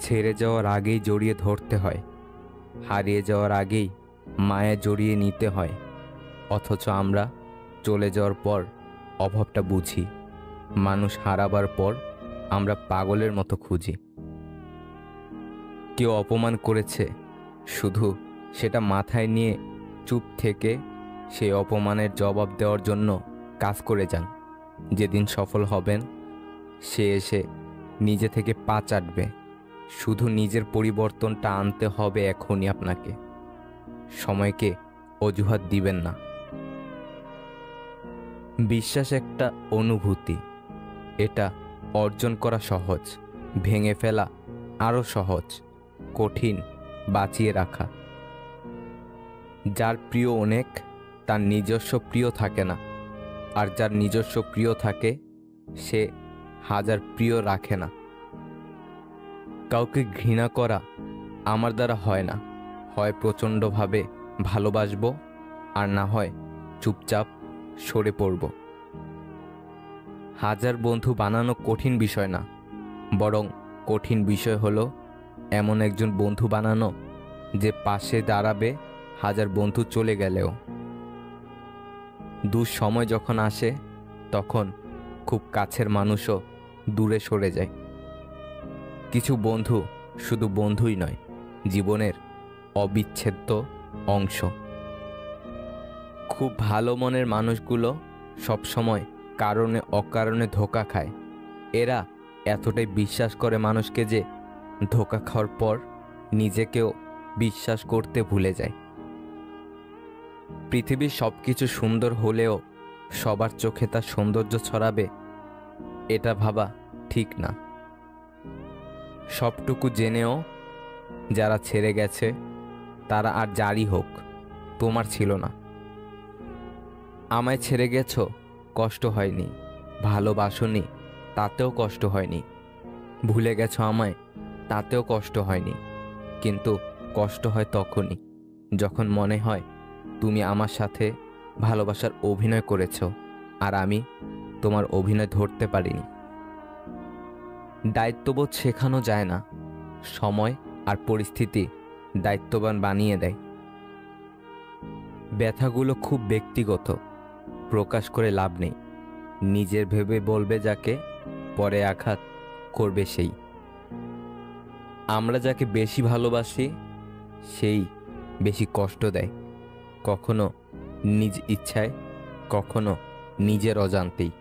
ছেড়ে যাওয়ার আগেই জড়িয়ে ধরতে হয়, হারিয়ে যাওয়ার আগেই মায়া জড়িয়ে নিতে হয়। অথচ আমরা চলে যাওয়ার পর অভাবটা বুঝি, মানুষ হারাবার পর আমরা পাগলের মতো খুঁজি। কেউ অপমান করেছে, শুধু সেটা মাথায় নিয়ে চুপ থেকে সেই অপমানের জবাব দেওয়ার জন্য কাজ করে যান। যেদিন সফল হবেন সে এসে নিজে থেকে পা চাটবে। শুধু নিজের পরিবর্তনটা আনতে হবে এখনই আপনাকে। সময়কে অজুহাত দিবেন না। বিশ্বাস একটা অনুভূতি, এটা অর্জন করা সহজ, ভেঙে ফেলা আরও সহজ, কঠিন বাঁচিয়ে রাখা। যার প্রিয় অনেক, তার নিজস্ব প্রিয় থাকে না, আর যার নিজস্ব প্রিয় থাকে সে হাজার প্রিয় রাখে না। কাউকে ঘৃণা করা আমার দ্বারা হয় না, হয় প্রচণ্ডভাবে ভালোবাসবো, আর না হয় চুপচাপ সরে পড়ব। হাজার বন্ধু বানানো কঠিন বিষয় না, বরং কঠিন বিষয় হলো এমন একজন বন্ধু বানানো যে পাশে দাঁড়াবে হাজার বন্ধু চলে গেলেও। দুঃসময় যখন আসে তখন খুব কাছের মানুষও দূরে সরে যায়। কিছু বন্ধু শুধু বন্ধুই নয়, জীবনের অবিচ্ছেদ্য অংশ। খুব ভালো মনের মানুষগুলো সবসময় কারণে অকারণে ধোঁকা খায়। এরা এতটাই বিশ্বাস করে মানুষকে যে ধোঁকা খাওয়ার পর নিজেকেও বিশ্বাস করতে ভুলে যায়। পৃথিবীর সব কিছু সুন্দর হলেও সবার চোখে তার সৌন্দর্য ছড়াবে, এটা ভাবা ঠিক না। সবটুকু জেনেও যারা ছেড়ে গেছে তারা আর যারই হোক, তোমার ছিল না। আমায় ছেড়ে গেছো, কষ্ট হয়নি। ভালোবাসোনি, তাতেও কষ্ট হয়নি। ভুলে গেছো আমায়, তাতেও কষ্ট হয়নি। কিন্তু কষ্ট হয় তখনই যখন মনে হয় তুমি আমার সাথে ভালোবাসার অভিনয় করেছো, আর আমি তোমার অভিনয় ধরতে পারিনি। দায়িত্ববোধ শেখানো যায় না, সময় আর পরিস্থিতি দায়িত্ববান বানিয়ে দেয়। ব্যথাগুলো খুব ব্যক্তিগত, প্রকাশ করে লাভ নেই। নিজের ভেবে বলবে যাকে, পরে আঘাত করবে সেই। আমরা যাকে বেশি ভালোবাসি সেই বেশি কষ্ট দেয়, কখনো নিজ ইচ্ছায়, কখনো নিজের অজান্তেই।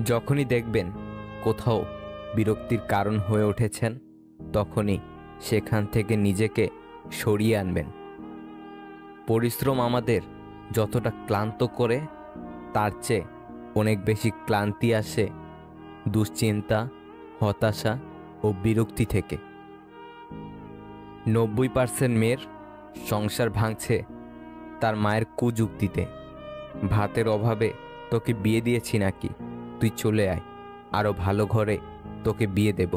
যখনই দেখবেন কোথাও বিরক্তির কারণ হয়ে উঠেছেন, তখনই সেখান থেকে নিজেকে সরিয়ে আনবেন। পরিশ্রম আমাদের যতটা ক্লান্ত করে, তার চেয়ে অনেক বেশি ক্লান্তি আসে দুশ্চিন্তা, হতাশা ও বিরক্তি থেকে। 90% মেয়ের সংসার ভাঙছে তার মায়ের কুযুক্তিতে। ভাতের অভাবে তোকে বিয়ে দিয়েছি নাকি, তুই চলে আয়, আরো ভালো ঘরে তোকে বিয়ে দেব।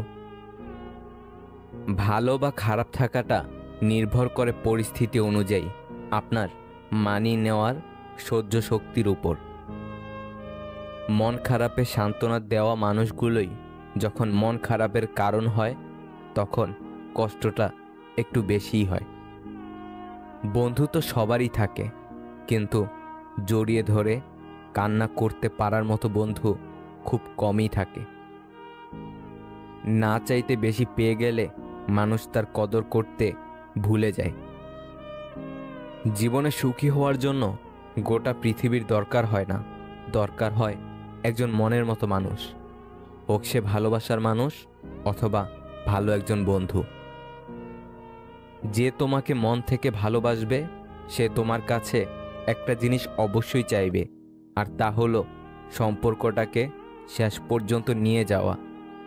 ভালো বা খারাপ থাকাটা নির্ভর করে পরিস্থিতি অনুযায়ী আপনার মানিয়ে নেওয়ার সহ্য শক্তির উপর। মন খারাপে সান্ত্বনা দেওয়া মানুষগুলোই যখন মন খারাপের কারণ হয়, তখন কষ্টটা একটু বেশিই হয়। বন্ধু তো সবারই থাকে, কিন্তু জড়িয়ে ধরে কান্না করতে পারার মতো বন্ধু খুব কমই থাকে। না চাইতে বেশি পেয়ে গেলে মানুষ তার কদর করতে ভুলে যায়। জীবনে সুখী হওয়ার জন্য গোটা পৃথিবীর দরকার হয় না, দরকার হয় একজন মনের মতো মানুষ, হোক সে ভালোবাসার মানুষ অথবা ভালো একজন বন্ধু। যে তোমাকে মন থেকে ভালোবাসবে সে তোমার কাছে একটা জিনিস অবশ্যই চাইবে, আর তা হলো সম্পর্কটাকে শেষ পর্যন্ত নিয়ে যাওয়া,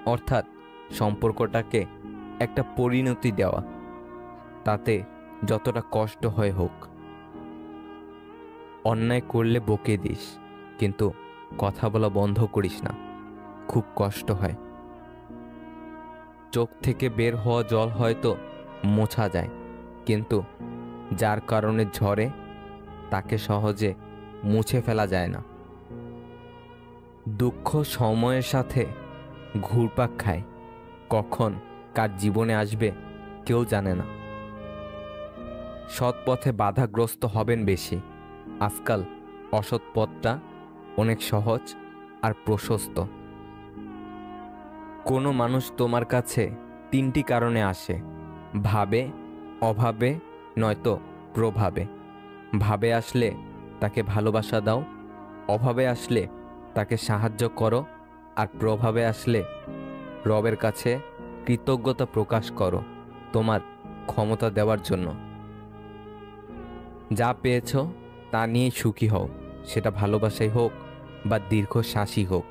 অর্থাৎ সম্পর্কটাকে একটা পরিণতি দেওয়া, তাতে যতটা কষ্ট হয় হোক। অন্যায় করলে বকে দিস, কিন্তু কথা বলা বন্ধ করিস না, খুব কষ্ট হয়। চোখ থেকে বের হওয়া জল হয়তো মোছা যায়, কিন্তু যার কারণে ঝরে তাকে সহজে মুছে ফেলা যায় না। দুঃখ সময়ের সাথে ঘুরপাক খায়, কখন কার জীবনে আসবে কেউ জানে না। সৎ পথে বাধাগ্রস্ত হবেন বেশি। আজকাল অসৎ পথটা অনেক সহজ আর প্রশস্ত। কোনো মানুষ তোমার কাছে 3টি কারণে আসে: ভাবে, অভাবে, নয়তো প্রভাবে। ভাবে আসলে তাকে ভালোবাসা দাও, অভাবে আসলে তাকে সাহায্য করো, আর প্রভাবে আসলে রবের কাছে কৃতজ্ঞতা প্রকাশ করো তোমার ক্ষমতা দেওয়ার জন্য। যা পেয়েছ তা নিয়ে সুখী হও, সেটা ভালোবাসাই হোক বা দীর্ঘশ্বাসই হোক।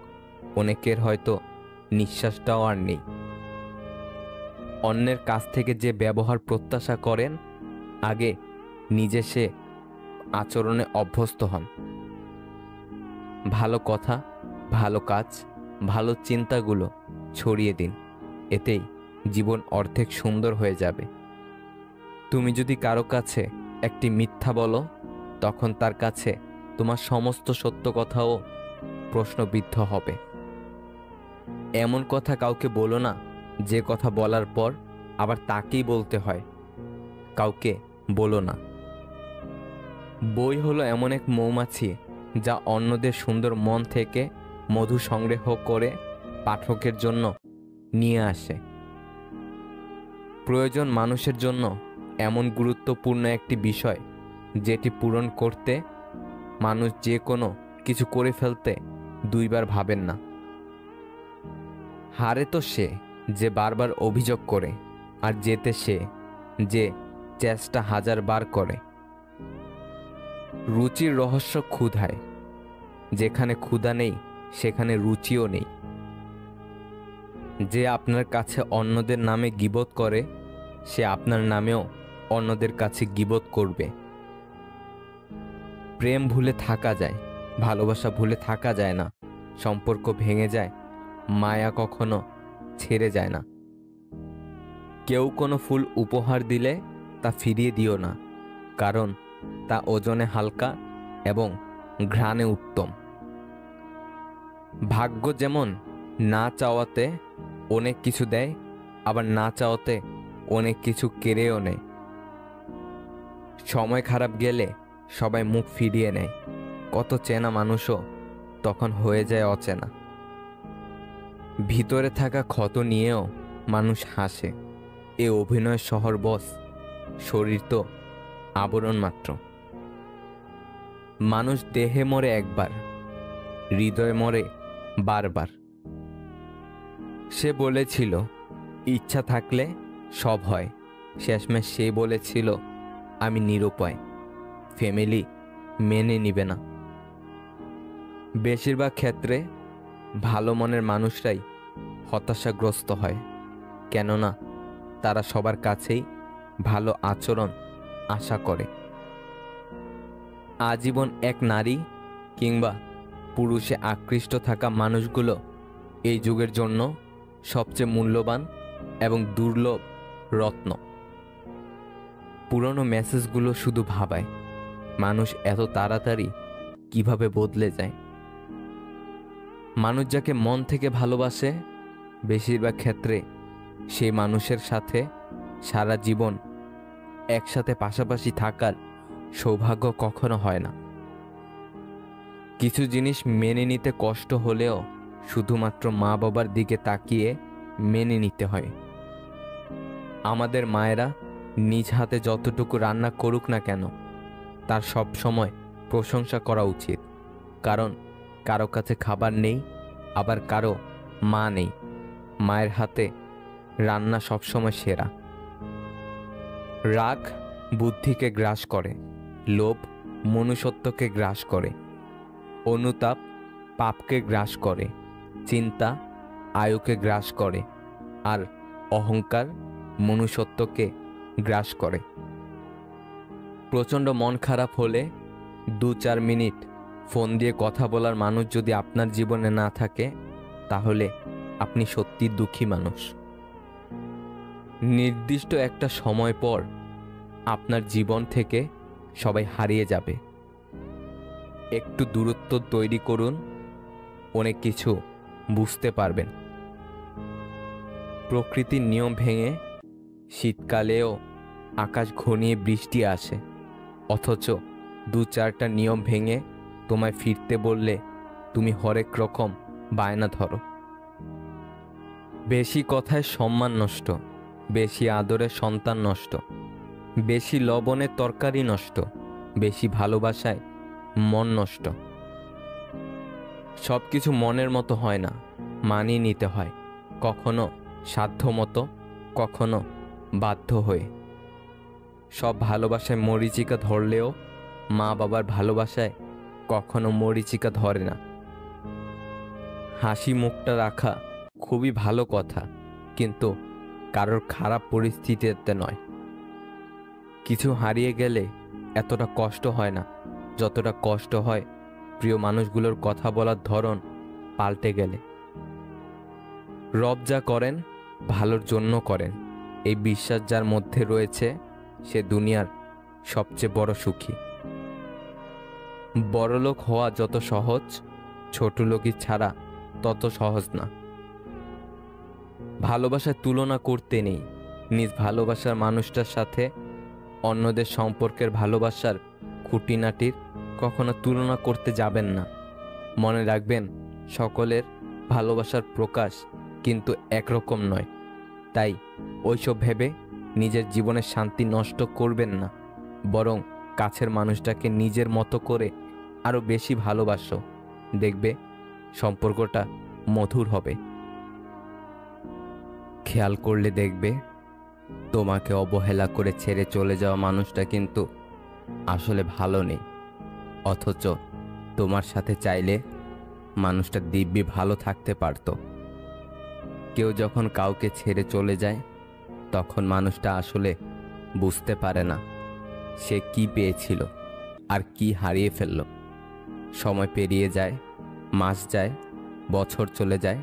অনেকের হয়তো নিঃশ্বাসটাও আর নেই। অন্যের কাছ থেকে যে ব্যবহার প্রত্যাশা করেন, আগে নিজে সে আচরণে অভ্যস্ত হন। ভালো কথা, ভালো কাজ, ভালো চিন্তাগুলো ছড়িয়ে দিন, এতেই জীবন অর্ধেক সুন্দর হয়ে যাবে। তুমি যদি কারো কাছে একটি মিথ্যা বলো, তখন তার কাছে তোমার সমস্ত সত্য কথাও প্রশ্নবিদ্ধ হবে। এমন কথা কাউকে বলো না যে কথা বলার পর আবার তাকেই বলতে হয়। কাউকে বলো না। বই হলো এমন এক মৌমাছি যা অন্যদের সুন্দর মন থেকে মধু সংগ্রহ করে পাঠকের জন্য নিয়ে আসে। প্রয়োজন মানুষের জন্য এমন গুরুত্বপূর্ণ একটি বিষয় যেটি পূরণ করতে মানুষ যে কোনো কিছু করে ফেলতে দুইবার ভাবেন না। হারে তো সে যে বারবার অভিযোগ করে, আর জেতে সে যে চেষ্টা 1000 বার করে। রুচির রহস্য ক্ষুধায়। যেখানে ক্ষুধা নেই সেখানে রুচিও নেই। যে আপনার কাছে অন্যদের নামে গীবত করে, সে আপনার নামেও অন্যদের কাছে গীবত করবে। প্রেম ভুলে থাকা যায়, ভালোবাসা ভুলে থাকা যায় না। সম্পর্ক ভেঙে যায়, মায়া কখনো ছেড়ে যায় না। কেউ কোনো ফুল উপহার দিলে তা ফিরিয়ে দিও না, কারণ তা ওজনে হালকা এবং ঘ্রাণে উত্তম। ভাগ্য যেমন না চাওয়াতে অনেক কিছু দেয়, আবার না চাওয়াতে অনেক কিছু কেড়েও নেয়। সময় খারাপ গেলে সবাই মুখ ফিরিয়ে নেয়, কত চেনা মানুষও তখন হয়ে যায় অচেনা। ভিতরে থাকা ক্ষত নিয়েও মানুষ হাসে। এ অভিনয় শহর বস, শরীর তো আবরণ মাত্র। মানুষ দেহে মরে একবার, হৃদয়ে মরে বারবার। সে বলেছিল ইচ্ছা থাকলে সব হয়, শেষমেশ সে বলেছিল আমি নিরুপায়। ফ্যামিলি মেনে নিবে না। বেশিরভাগ ক্ষেত্রে ভালো মনের মানুষরাই হতাশাগ্রস্ত হয়, কেননা তারা সবার কাছেই ভালো আচরণ আশা করে। আজীবন এক নারী কিংবা পুরুষে আকৃষ্ট থাকা মানুষগুলো এই যুগের জন্য সবচেয়ে মূল্যবান এবং দুর্লভ রত্ন। পুরনো মেসেজগুলো শুধু ভাবায় মানুষ এত তাড়াতাড়ি কিভাবে বদলে যায়। মানুষ যাকে মন থেকে ভালোবাসে, বেশিরভাগ ক্ষেত্রে সেই মানুষের সাথে সারা জীবন একসাথে পাশাপাশি থাকার সৌভাগ্য কখনো হয় না। কিছু জিনিস মেনে নিতে কষ্ট হলেও শুধুমাত্র মা বাবার দিকে তাকিয়ে মেনে নিতে হয়। আমাদের মায়েরা নিজ হাতে যতটুকু রান্না করুক না কেন, তার সব সময় প্রশংসা করা উচিত, কারণ কারো কাছে খাবার নেই, আবার কারো মা নেই। মায়ের হাতে রান্না সবসময় সেরা। রাগ বুদ্ধিকে গ্রাস করে, লোভ মনুষ্যত্বকে গ্রাস করে, অনুতাপ পাপকে গ্রাস করে, চিন্তা আয়ুকে গ্রাস করে, আর অহংকার মনুষ্যত্বকে গ্রাস করে। প্রচণ্ড মন খারাপ হলে 2-4 মিনিট ফোন দিয়ে কথা বলার মানুষ যদি আপনার জীবনে না থাকে, তাহলে আপনি সত্যি দুঃখী মানুষ। নির্দিষ্ট একটা সময় পর আপনার জীবন থেকে সবাই হারিয়ে যাবে। একটু দূরত্ব তৈরি করুন, অনেক কিছু বুঝতে পারবেন। প্রকৃতির নিয়ম ভেঙে শীতকালেও আকাশ ঘনিয়ে বৃষ্টি আসে, অথচ 2-4টা নিয়ম ভেঙে তোমায় ফিরতে বললে তুমি হরেক রকম বায়না ধরো। বেশি কথায় সম্মান নষ্ট, বেশি আদরে সন্তান নষ্ট, বেশি লবণে তরকারি নষ্ট, বেশি ভালোবাসায় মন নষ্ট। সব কিছু মনের মতো হয় না, মানিয়ে নিতে হয়, কখনো সাধ্য মতো, কখনো বাধ্য হয়ে। সব ভালোবাসায় মরীচিকা ধরলেও মা বাবার ভালোবাসায় কখনো মরীচিকা ধরে না। হাসি মুখটা রাখা খুবই ভালো কথা, কিন্তু কারোর খারাপ পরিস্থিতিতে নয়। কিছু হারিয়ে গেলে এতটা কষ্ট হয় না যতটা কষ্ট হয় প্রিয় মানুষগুলোর কথা বলার ধরন পাল্টে গেলে। রব যা করেন ভালোর জন্য করেন, এই বিশ্বাস যার মধ্যে রয়েছে সে দুনিয়ার সবচেয়ে বড় সুখী। বড়লোক হওয়া যত সহজ, ছোট লোকই ছাড়া তত সহজ না। ভালোবাসার তুলনা করতে নেই, নিজ ভালোবাসার মানুষটার সাথে অন্যদের সম্পর্কের ভালোবাসার খুঁটিনাটির কখনো তুলনা করতে যাবেন না। মনে রাখবেন, সকলের ভালোবাসার প্রকাশ কিন্তু একরকম নয়। তাই ওইসব ভেবে নিজের জীবনের শান্তি নষ্ট করবেন না, বরং কাছের মানুষটাকে নিজের মতো করে আরো বেশি ভালোবাসো, দেখবে সম্পর্কটা মধুর হবে। খেয়াল করলে দেখবে তোমাকে অবহেলা করে ছেড়ে চলে যাওয়া মানুষটা কিন্তু আসলে ভালো নেই, অথচ তোমার সাথে চাইলে মানুষটা দিব্যি ভালো থাকতে পারত। কেউ যখন কাউকে ছেড়ে চলে যায় তখন মানুষটা আসলে বুঝতে পারে না সে কি পেয়েছিল আর কি হারিয়ে ফেলল। সময় পেরিয়ে যায়, মাস যায়, বছর চলে যায়,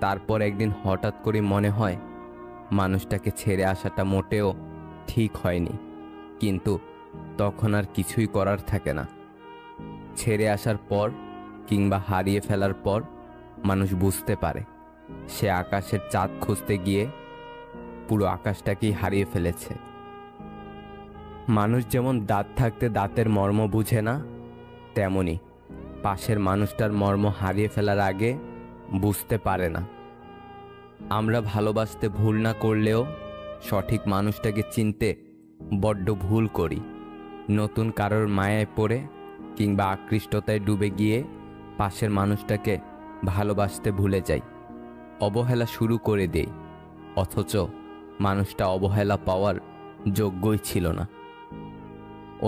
তারপর একদিন হঠাৎ করে মনে হয় মানুষটাকে ছেড়ে আসাটা মোটেও ঠিক হয়নি, কিন্তু তখন আর কিছুই করার থাকে না। ছেড়ে আসার পর কিংবা হারিয়ে ফেলার পর মানুষ বুঝতে পারে সে আকাশের চাঁদ খুঁজতে গিয়ে পুরো আকাশটাকেই হারিয়ে ফেলেছে। মানুষ যেমন দাঁত থাকতে দাঁতের মর্ম বুঝে না, তেমনি পাশের মানুষটার মর্ম হারিয়ে ফেলার আগে বুঝতে পারে না। আমরা ভালোবাসতে ভুল না করলেও সঠিক মানুষটাকে চিনতে বড্ড ভুল করি। নতুন কারোর মায়ায় পড়ে কিংবা আকৃষ্টতায় ডুবে গিয়ে পাশের মানুষটাকে ভালোবাসতে ভুলে যাই, অবহেলা শুরু করে দেই, অথচ মানুষটা অবহেলা পাওয়ার যোগ্যই ছিল না।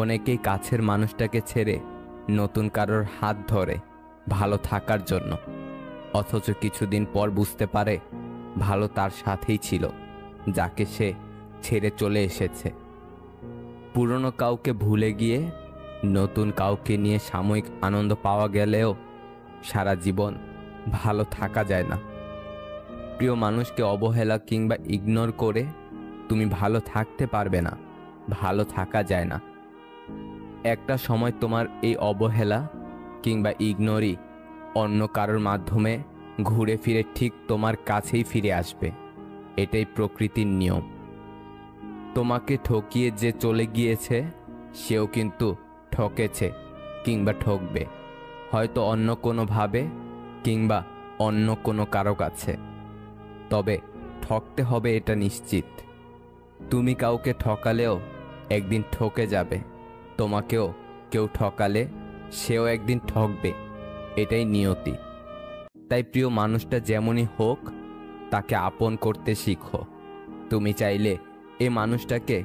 অনেকেই কাছের মানুষটাকে ছেড়ে নতুন কারোর হাত ধরে ভালো থাকার জন্য, অথচ কিছুদিন পর বুঝতে পারে ভালো তার সাথেই ছিল যাকে সে ছেড়ে চলে এসেছে। পুরনো কাউকে ভুলে গিয়ে নতুন কাউকে নিয়ে সাময়িক আনন্দ পাওয়া গেলেও সারা জীবন ভালো থাকা যায় না। প্রিয় মানুষকে অবহেলা কিংবা ইগনোর করে তুমি ভালো থাকতে পারবে না, ভালো থাকা যায় না। একটা সময় তোমার এই অবহেলা কিংবা ইগনোরই অন্য কারোর মাধ্যমে ঘুরে ফিরে ঠিক তোমার কাছেই ফিরে আসবে। এটাই প্রকৃতির নিয়ম। তোমাকে ঠকিয়ে যে চলে গিয়েছে সেও কিন্তু ঠকেছে কিংবা ঠকবে, হয়তো অন্য কোনোভাবে কিংবা অন্য কোনো কারো কাছে। তবে ঠকতে হবে এটা নিশ্চিত। তুমি কাউকে ঠকালেও একদিন ঠকে যাবে, তোমাকেও কেউ ঠকালে সেও একদিন ঠকবে, এটাই নিয়তি। তাই প্রিয় মানুষটা যেমনই হোক তাকে আপন করতে শিখো। তুমি চাইলে এই মানুষটাকে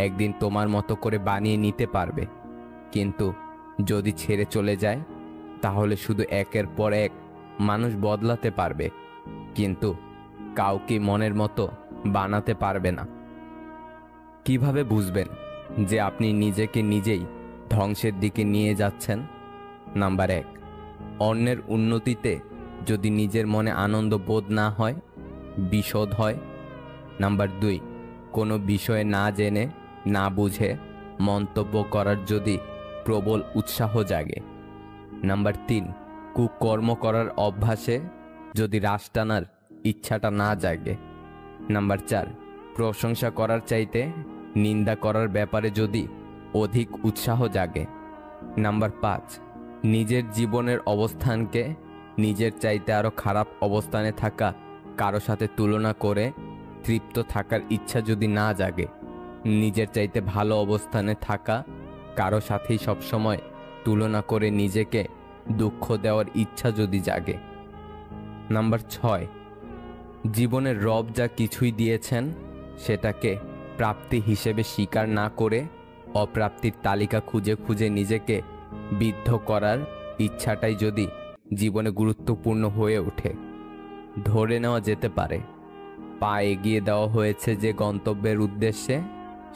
একদিন তোমার মতো করে বানিয়ে নিতে পারবে, কিন্তু যদি ছেড়ে চলে যায় তাহলে শুধু একের পর এক মানুষ বদলাতে পারবে, কিন্তু কাউকে মনের মতো বানাতে পারবে না। কিভাবে বুঝবেন যে আপনি নিজেকে নিজেই ধ্বংসের দিকে নিয়ে যাচ্ছেন? নাম্বার 1, অন্যের উন্নতিতে যদি নিজের মনে আনন্দ বোধ না হয়, বিষদ হয়। নাম্বার 2, কোনো বিষয়ে না জেনে না বুঝে মন্তব্য করার যদি প্রবল উৎসাহ জাগে। নাম্বার 3, কুকর্ম করার অভ্যাসে যদি রাশ টানার ইচ্ছাটা না জাগে। নাম্বার 4, প্রশংসা করার চাইতে নিন্দা করার ব্যাপারে যদি অধিক উৎসাহ জাগে। নাম্বার 5, নিজের জীবনের অবস্থানকে নিজের চাইতে আরও খারাপ অবস্থানে থাকা কারো সাথে তুলনা করে তৃপ্ত থাকার ইচ্ছা যদি না জাগে। নিজের চাইতে ভালো অবস্থানে থাকা কারো সাথেই সবসময় তুলনা করে নিজেকে দুঃখ দেওয়ার ইচ্ছা যদি জাগে। নাম্বার 6, জীবনের রব যা কিছুই দিয়েছেন সেটাকে প্রাপ্তি হিসেবে স্বীকার না করে অপ্রাপ্তির তালিকা খুঁজে খুঁজে নিজেকে বিদ্ধ করার ইচ্ছাটাই যদি জীবনে গুরুত্বপূর্ণ হয়ে ওঠে। ধরে নেওয়া যেতে পারে পা এগিয়ে দেওয়া হয়েছে যে গন্তব্যের উদ্দেশ্যে,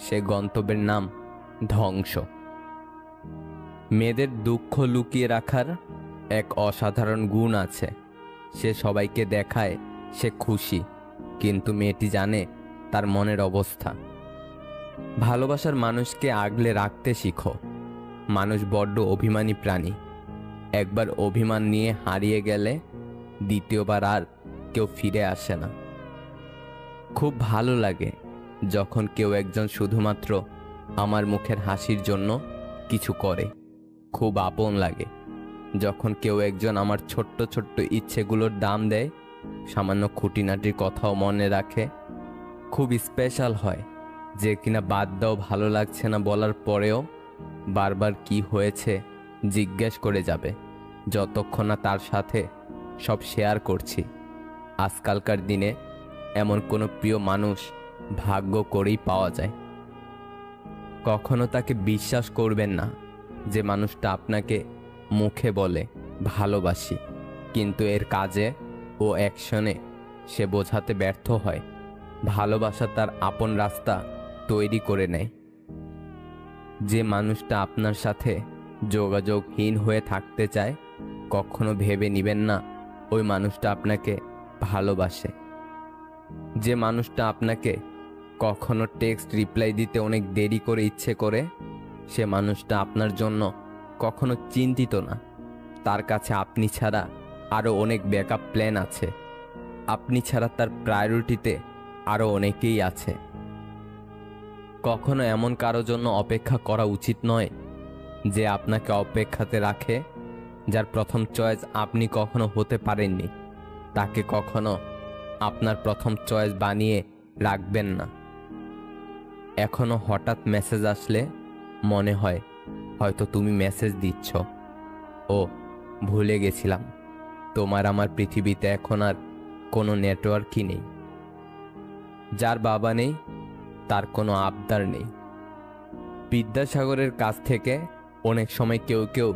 সে গন্তব্যের নাম ধ্বংস। মেয়েদের দুঃখ লুকিয়ে রাখার এক অসাধারণ গুণ আছে। সে সবাইকে দেখায় সে খুশি, কিন্তু মেয়েটি জানে তার মনের অবস্থা। ভালোবাসার মানুষকে আগলে রাখতে শিখো। মানুষ বড্ড অভিমানী প্রাণী। একবার অভিমান নিয়ে হারিয়ে গেলে দ্বিতীয়বার আর কেউ ফিরে আসে না। খুব ভালো লাগে যখন কেউ একজন শুধুমাত্র আমার মুখের হাসির জন্য কিছু করে। খুব আপন লাগে যখন কেউ একজন আমার ছোট্ট ছোট্ট ইচ্ছেগুলোর দাম দেয়, সামান্য খুঁটিনাটির কথাও মনে রাখে। খুব স্পেশাল হয় যে কিনা বাদ দাও ভালো লাগছে না বলার পরেও বারবার কি হয়েছে জিজ্ঞেস করে যাবে, যতক্ষণ না তার সাথে সব শেয়ার করছি। আজকালকার দিনে এমন কোনো প্রিয় মানুষ ভাগ্য করেই পাওয়া যায়। কখনো তাকে বিশ্বাস করবেন না যে মানুষটা আপনাকে মুখে বলে ভালোবাসি, কিন্তু এর কাজে ও অ্যাকশনে সে বোঝাতে ব্যর্থ হয় ভালোবাসা তার আপন রাস্তা তৈরি করে নেয়। যে মানুষটা আপনার সাথে যোগাযোগহীন হয়ে থাকতে চায়, কখনো ভেবে নেবেন না ওই মানুষটা আপনাকে ভালোবাসে। যে মানুষটা আপনাকে কখনো টেক্সট রিপ্লাই দিতে অনেক দেরি করে ইচ্ছে করে, সে মানুষটা আপনার জন্য কখনো চিন্তিত না। তার কাছে আপনি ছাড়া আরও অনেক ব্যাকআপ প্ল্যান আছে। আপনি ছাড়া তার প্রায়োরিটিতে আরও অনেকেই আছে। কখনো এমন কারো জন্য অপেক্ষা করা উচিত নয় যে আপনাকে অপেক্ষাতে রাখে। যার প্রথম চয়েস আপনি কখনো হতে পারেননি, তাকে কখনো আপনার প্রথম চয়েস বানিয়ে রাখবেন না। এখনো হঠাৎ মেসেজ আসলে মনে হয় হয়তো তুমি মেসেজ দিচ্ছ। ও ভুলে গেছিলাম, তোমার আমার পৃথিবীতে এখন আর কোনো নেটওয়ার্কই নেই। যার বাবা নেই তার কোনো আবদার নেই। বিদ্যাসাগরের কাছ থেকে অনেক সময় কেউ কেউ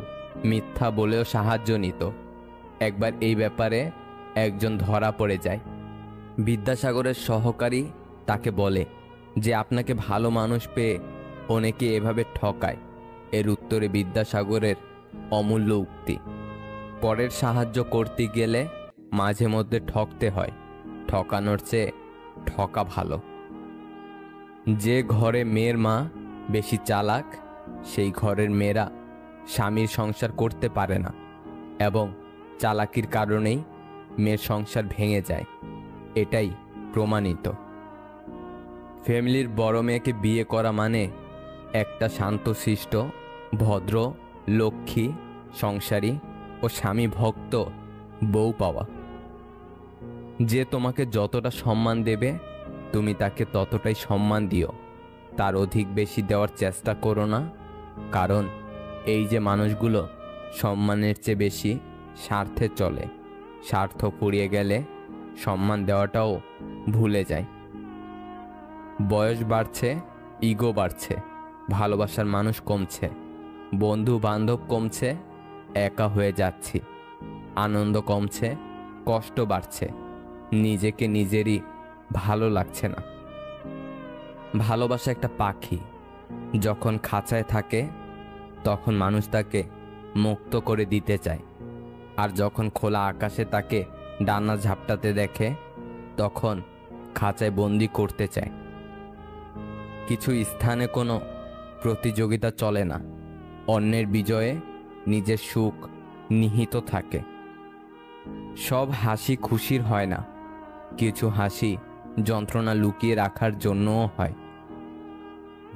মিথ্যা বলেও সাহায্য নিত। একবার এই ব্যাপারে একজন ধরা পড়ে যায়। বিদ্যাসাগরের সহকারী তাকে বলে যে আপনাকে ভালো মানুষ পেয়ে অনেকে এভাবে ঠকায়। এর উত্তরে বিদ্যাসাগরের অমূল্য উক্তি, পরের সাহায্য করতে গেলে মাঝে মধ্যে ঠকতে হয়, ঠকানোর চেয়ে ঠকা ভালো। যে ঘরে মেয়ের মা বেশি চালাক, সেই ঘরের মেয়েরা স্বামীর সংসার করতে পারে না, এবং চালাকির কারণেই মেয়ের সংসার ভেঙে যায়। এটাই প্রমাণিত। ফ্যামিলির বড় মেয়েকে বিয়ে করা মানে একটা শান্তশিষ্ট, ভদ্র, লক্ষ্মী, সংসারী ও স্বামী ভক্ত বউ পাওয়া। যে তোমাকে যতটা সম্মান দেবে তুমি তাকে ততটাই সম্মান দিও, তার অধিক বেশি দেওয়ার চেষ্টা করো না। কারণ এই যে মানুষগুলো সম্মানের চেয়ে বেশি স্বার্থে চলে, স্বার্থ ফুরিয়ে গেলে সম্মান দেওয়াটাও ভুলে যায়। বয়স বাড়ছে, ইগো বাড়ছে, ভালোবাসার মানুষ কমছে, বন্ধু বান্ধব কমছে, একা হয়ে যাচ্ছি, আনন্দ কমছে, কষ্ট বাড়ছে, নিজেকে নিজেরই ভালো লাগছে না। ভালোবাসা একটা পাখি, যখন খাঁচায় থাকে তখন মানুষ তাকে মুক্ত করে দিতে চায়, আর যখন খোলা আকাশে তাকে ডানা ঝাপটাতে দেখে তখন খাঁচায় বন্দি করতে চায়। কিছু স্থানে কোনো প্রতিযোগিতা চলে না, অন্যের বিজয়ে নিজের সুখ নিহিত থাকে। সব হাসি খুশির হয় না, কিছু হাসি যন্ত্রণা লুকিয়ে রাখার জন্যও হয়।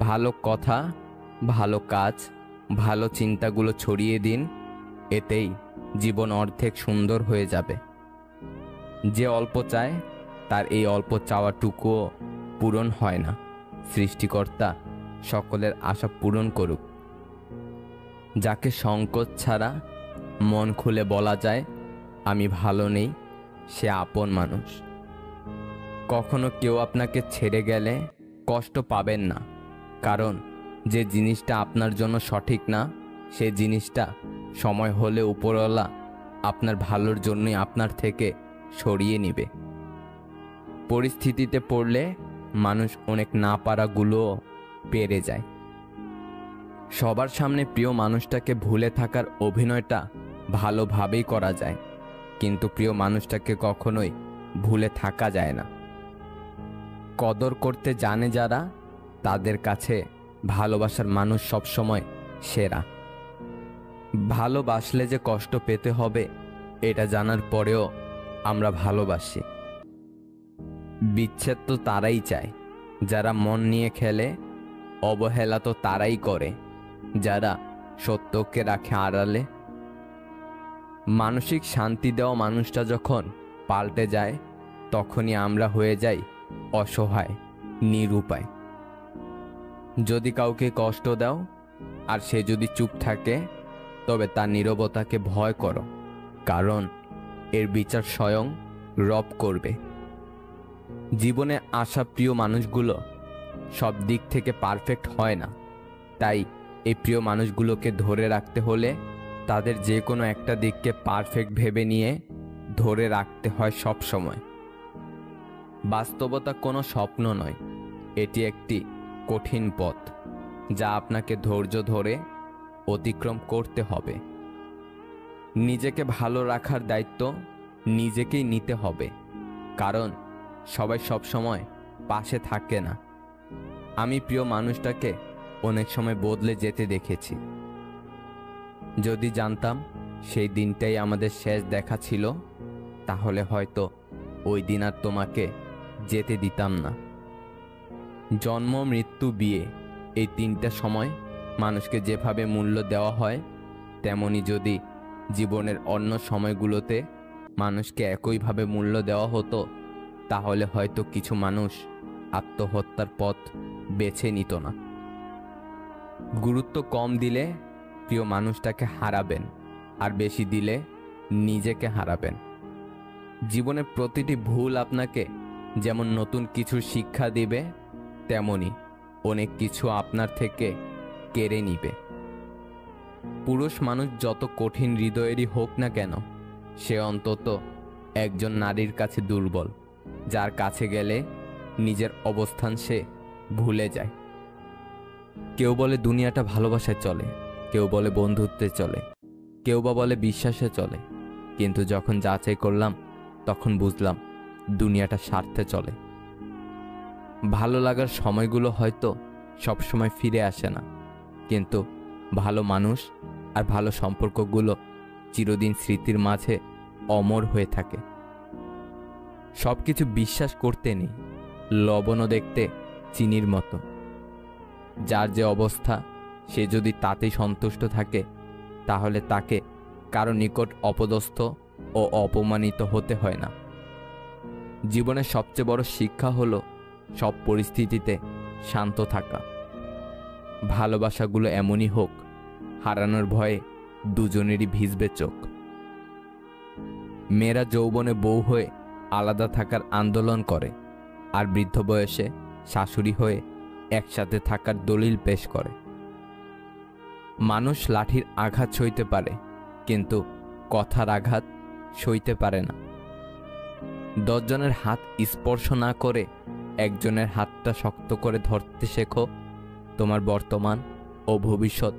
ভালো কথা, ভালো কাজ, ভালো চিন্তাগুলো ছড়িয়ে দিন, এতেই জীবন অর্ধেক সুন্দর হয়ে যাবে। যে অল্প চায় তার এই অল্প চাওয়াটুকুও পূরণ হয় না। সৃষ্টিকর্তা সকলের আশা পূরণ করুক। যাকে সংকোচ ছাড়া মন খুলে বলা যায় আমি ভালো নেই, সে আপন মানুষ। কখনো কেউ আপনাকে ছেড়ে গেলে কষ্ট পাবেন না, কারণ যে জিনিসটা আপনার জন্য সঠিক না, সে জিনিসটা সময় হলে উপরওয়ালা আপনার ভালোর জন্যই আপনার থেকে সরিয়ে নেবে। পরিস্থিতিতে পড়লে মানুষ অনেক না পারাগুলোও পেরে যায়। সবার সামনে প্রিয় মানুষটাকে ভুলে থাকার অভিনয়টা ভালোভাবেই করা যায়, কিন্তু প্রিয় মানুষটাকে কখনোই ভুলে থাকা যায় না। কদর করতে জানে যারা, তাদের কাছে ভালোবাসার মানুষ সবসময় সেরা। ভালোবাসলে যে কষ্ট পেতে হবে এটা জানার পরেও আমরা ভালোবাসি। বিচ্ছেদ তো তারাই চায় যারা মন নিয়ে খেলে, অবহেলা তো তারাই করে যারা সত্যকে রাখে আড়ালে। মানসিক শান্তি দেওয়া মানুষটা যখন পাল্টে যায়, তখনই আমরা হয়ে যাই অসহায়, নিরুপায়। যদি কাউকে কষ্ট দাও আর সে যদি চুপ থাকে, তবে তার নীরবতাকে ভয় করো, কারণ এর বিচার স্বয়ং রব করবে। জীবনে আসা প্রিয় মানুষগুলো সব দিক থেকে পারফেক্ট হয় না, তাই এই প্রিয় মানুষগুলোকে ধরে রাখতে হলে তাদের যে কোনো একটা দিককে পারফেক্ট ভেবে নিয়ে ধরে রাখতে হয় সব সময়। বাস্তবতা কোনো স্বপ্ন নয়, এটি একটি কঠিন পথ যা আপনাকে ধৈর্য ধরে অতিক্রম করতে হবে। নিজেকে ভালো রাখার দায়িত্ব নিজেকেই নিতে হবে, কারণ সবাই সব সময় পাশে থাকে না। আমি প্রিয় মানুষটাকে অনেক সময় বদলে যেতে দেখেছি। যদি জানতাম সেই দিনটাই আমাদের শেষ দেখা ছিল, তাহলে হয়তো ওই দিন আর তোমাকে যেতে দিতাম না। জন্ম, মৃত্যু, বিয়ে, এই তিনটা সময় মানুষকে যেভাবে মূল্য দেওয়া হয়, তেমনি যদি জীবনের অন্য সময়গুলোতে মানুষকে একইভাবে মূল্য দেওয়া হতো, তাহলে হয়তো কিছু মানুষ আত্মহত্যার পথ বেছে নিত না। গুরুত্ব কম দিলে প্রিয় মানুষটাকে হারাবেন, আর বেশি দিলে নিজেকে হারাবেন। জীবনের প্রতিটি ভুল আপনাকে যেমন নতুন কিছুর শিক্ষা দিবে, তেমনি অনেক কিছু আপনার থেকে কেড়ে নিবে। পুরুষ মানুষ যত কঠিন হৃদয়েরই হোক না কেন, সে অন্তত একজন নারীর কাছে দুর্বল, যার কাছে গেলে নিজের অবস্থান সে ভুলে যায়। কেউ বলে দুনিয়াটা ভালোবাসায় চলে, কেউ বলে বন্ধুত্বে চলে, কেউ বা বলে বিশ্বাসে চলে, কিন্তু যখন যাচাই করলাম তখন বুঝলাম দুনিয়াটা স্বার্থে চলে। ভালো লাগার সময়গুলো হয়তো সবসময় ফিরে আসে না, কিন্তু ভালো মানুষ আর ভালো সম্পর্কগুলো চিরদিন স্মৃতির মাঝে অমর হয়ে থাকে। সব কিছু বিশ্বাস করতে নেই, লবণও দেখতে চিনির মতো। যার যে অবস্থা, সে যদি তাতেই সন্তুষ্ট থাকে, তাহলে তাকে কারো নিকট অপদস্থ ও অপমানিত হতে হয় না। জীবনের সবচেয়ে বড় শিক্ষা হলো সব পরিস্থিতিতে শান্ত থাকা। ভালোবাসাগুলো এমনই হোক, হারানোর ভয়ে দুজনেরই ভিজবে চোখ। মেয়েরা যৌবনে বউ হয়ে আলাদা থাকার আন্দোলন করে, আর বৃদ্ধ বয়সে শাশুড়ি হয়ে একসাথে থাকার দলিল পেশ করে। মানুষ লাঠির আঘাত সইতে পারে, কিন্তু কথার আঘাত সইতে পারে না। 10 জনের হাত স্পর্শ না করে একজনের হাতটা শক্ত করে ধরতে শেখো, তোমার বর্তমান ও ভবিষ্যৎ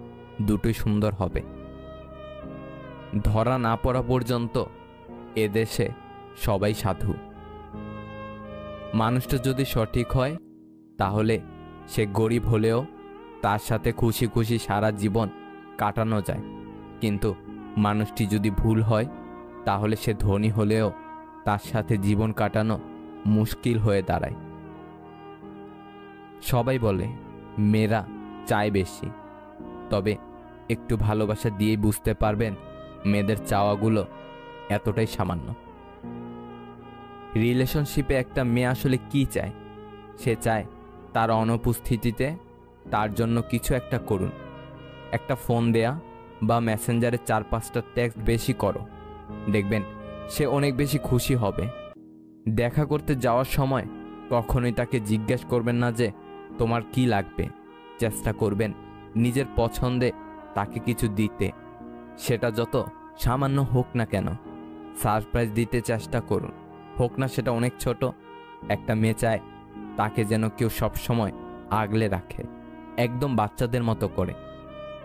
দুটোই সুন্দর হবে। ধরা না পড়া পর্যন্ত এদেশে সবাই সাধু। মানুষটা যদি সঠিক হয়, তাহলে সে গরিব হলেও তার সাথে খুশি খুশি সারা জীবন কাটানো যায়, কিন্তু মানুষটি যদি ভুল হয়, তাহলে সে ধনী হলেও তার সাথে জীবন কাটানো মুশকিল হয়ে দাঁড়ায়। সবাই বলে মেয়েরা চায় বেশি, তবে একটু ভালোবাসা দিয়েই বুঝতে পারবেন মেয়েদের চাওয়াগুলো এতটাই সামান্য। রিলেশনশিপে একটা মেয়ে আসলে কি চায়? সে চায় তার অনুপস্থিতিতে তার জন্য কিছু একটা করুন। একটা ফোন দেয়া বা মেসেঞ্জারে 4-5টা টেক্সট বেশি করো, দেখবেন সে অনেক বেশি খুশি হবে। দেখা করতে যাওয়ার সময় কখনোই তাকে জিজ্ঞেস করবেন না যে তোমার কি লাগবে। চেষ্টা করবেন নিজের পছন্দে তাকে কিছু দিতে, সেটা যত সামান্য হোক না কেন। সারপ্রাইজ দিতে চেষ্টা করুন, হোক না সেটা অনেক ছোট। একটা মেয়ে চায় তাকে যেন কেউ সবসময় আগলে রাখে, একদম বাচ্চাদের মতো করে।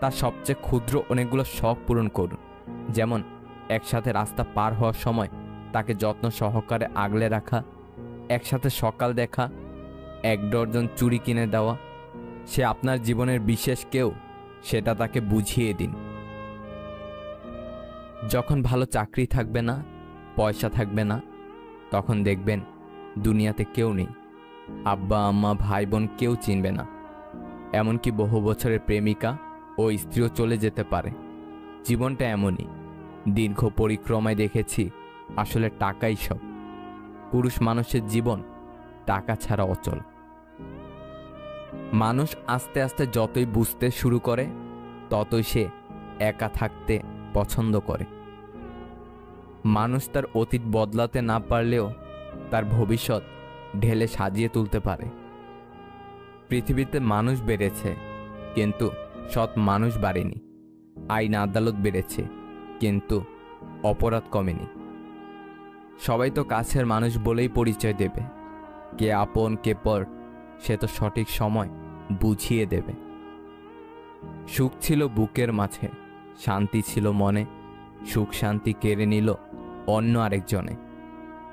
তার সবচেয়ে ক্ষুদ্র অনেকগুলো শখ পূরণ করুন, যেমন একসাথে রাস্তা পার হওয়ার সময় তাকে যত্ন সহকারে আগলে রাখা, একসাথে সকাল দেখা, 1 ডজন চুড়ি কিনে দেওয়া। সে আপনার জীবনের বিশেষ কেউ, সেটা তাকে বুঝিয়ে দিন। যখন ভালো চাকরি থাকবে না, পয়সা থাকবে না, তখন দেখবেন দুনিয়াতে কেউ নেই। আব্বা আম্মা ভাই বোন কেউ চিনবে না। এমনকি বহু বছরের প্রেমিকা ও স্ত্রীও চলে যেতে পারে। জীবনটা এমনই। দীর্ঘ পরিক্রমায় দেখেছি আসলে টাকাই সব। পুরুষ মানুষের জীবন টাকা ছাড়া অচল। মানুষ আস্তে আস্তে যতই বুঝতে শুরু করে, ততই সে একা থাকতে পছন্দ করে। মানুষ তার অতীত বদলাতে না পারলেও তার ভবিষ্যৎ ঢেলে সাজিয়ে তুলতে পারে। পৃথিবীতে মানুষ বেড়েছে, কিন্তু সৎ মানুষ বাড়েনি। আইন আদালত বেড়েছে, কিন্তু অপরাধ কমেনি। সবাই তো কাছের মানুষ বলেই পরিচয় দেবে। কে আপন কে পর সে তো সঠিক সময় বুঝিয়ে দেবে। সুখ ছিল বুকের মাঝে, শান্তি ছিল মনে। সুখ শান্তি কেড়ে নিল অন্য আরেকজনে।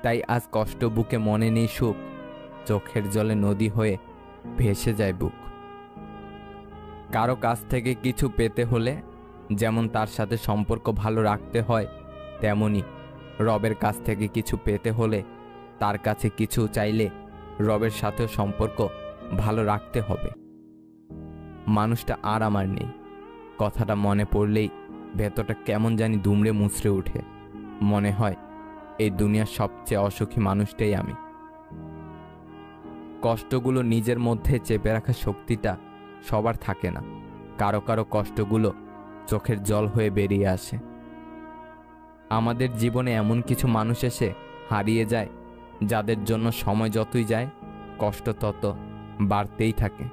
তাই আজ কষ্ট বুকে মনে নেই সুখ, চোখের জলে নদী হয়ে ভেসে যায় বুক। কারো কাছ থেকে কিছু পেতে হলে যেমন তার সাথে সম্পর্ক ভালো রাখতে হয়, তেমনি রবের কাছ থেকে কিছু পেতে হলে তার কাছে কিছু চাইলে রবের সাথেও সম্পর্ক ভালো রাখতে হবে। মানুষটা আর আমার নেই, কথাটা মনে পড়লেই ভেতরটা কেমন জানি দুমড়ে মুচড়ে ওঠে। মনে হয় এই দুনিয়ার সবচেয়ে অসুখী মানুষটাই আমি। কষ্টগুলো নিজের মধ্যে চেপে রাখার শক্তিটা সবার থাকে না। কারো কারো কষ্টগুলো চোখের জল হয়ে বেরিয়ে আসে। আমাদের জীবনে এমন কিছু মানুষ এসে হারিয়ে যায়, যাদের জন্য সময় যতই যায় কষ্ট তত বাড়তেই থাকে।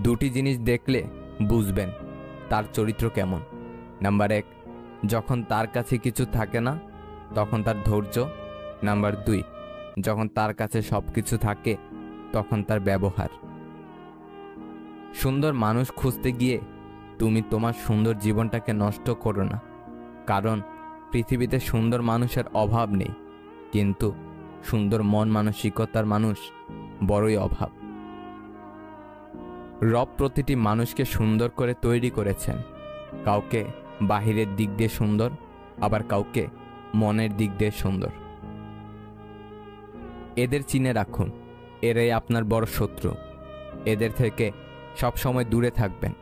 দুটি জিনিস দেখলে বুঝবেন তার চরিত্র কেমন। নাম্বার 1, যখন তার কাছে কিছু থাকে না তখন তার ধৈর্য। নাম্বার 2, যখন তার কাছে সব কিছু থাকে তখন তার ব্যবহার। সুন্দর মানুষ খুঁজতে গিয়ে তুমি তোমার সুন্দর জীবনটাকে নষ্ট করো না, কারণ পৃথিবীতে সুন্দর মানুষের অভাব নেই, কিন্তু সুন্দর মন মানসিকতার মানুষ বড়ই অভাব। রব প্রতিটি মানুষকে সুন্দর করে তৈরি করেছেন। কাউকে বাহিরের দিক দিয়ে সুন্দর, আবার কাউকে মনের দিক দিয়ে সুন্দর। এদের চিনে রাখুন, এরাই আপনার বড় শত্রু। এদের থেকে সব সময় দূরে থাকবেন।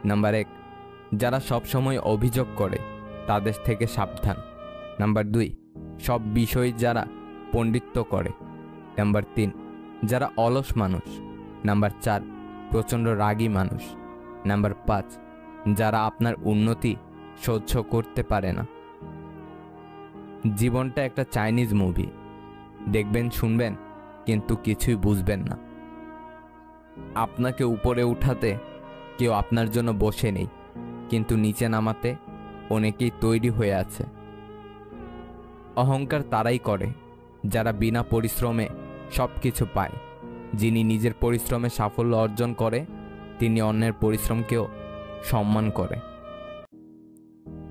নাম্বার 1, যারা সব সময় অভিযোগ করে তাদের থেকে সাবধান। নাম্বার 2, সব বিষয় যারা পণ্ডিত্য করে। নাম্বার 3, যারা অলস মানুষ। নাম্বার 4, প্রচণ্ড রাগী মানুষ। নাম্বার 5, যারা আপনার উন্নতি সহ্য করতে পারে না। জীবনটা একটা চাইনিজ মুভি, দেখবেন শুনবেন কিন্তু কিছুই বুঝবেন না। আপনাকে উপরে উঠাতে কেউ আপনার জন্য বসে নেই, কিন্তু নিচে নামাতে অনেকেই তৈরি হয়ে আছে। অহংকার তারাই করে যারা বিনা পরিশ্রমে সব কিছু পায়। যিনি নিজের পরিশ্রমে সাফল্য অর্জন করে তিনি অন্যের পরিশ্রমকেও সম্মান করে।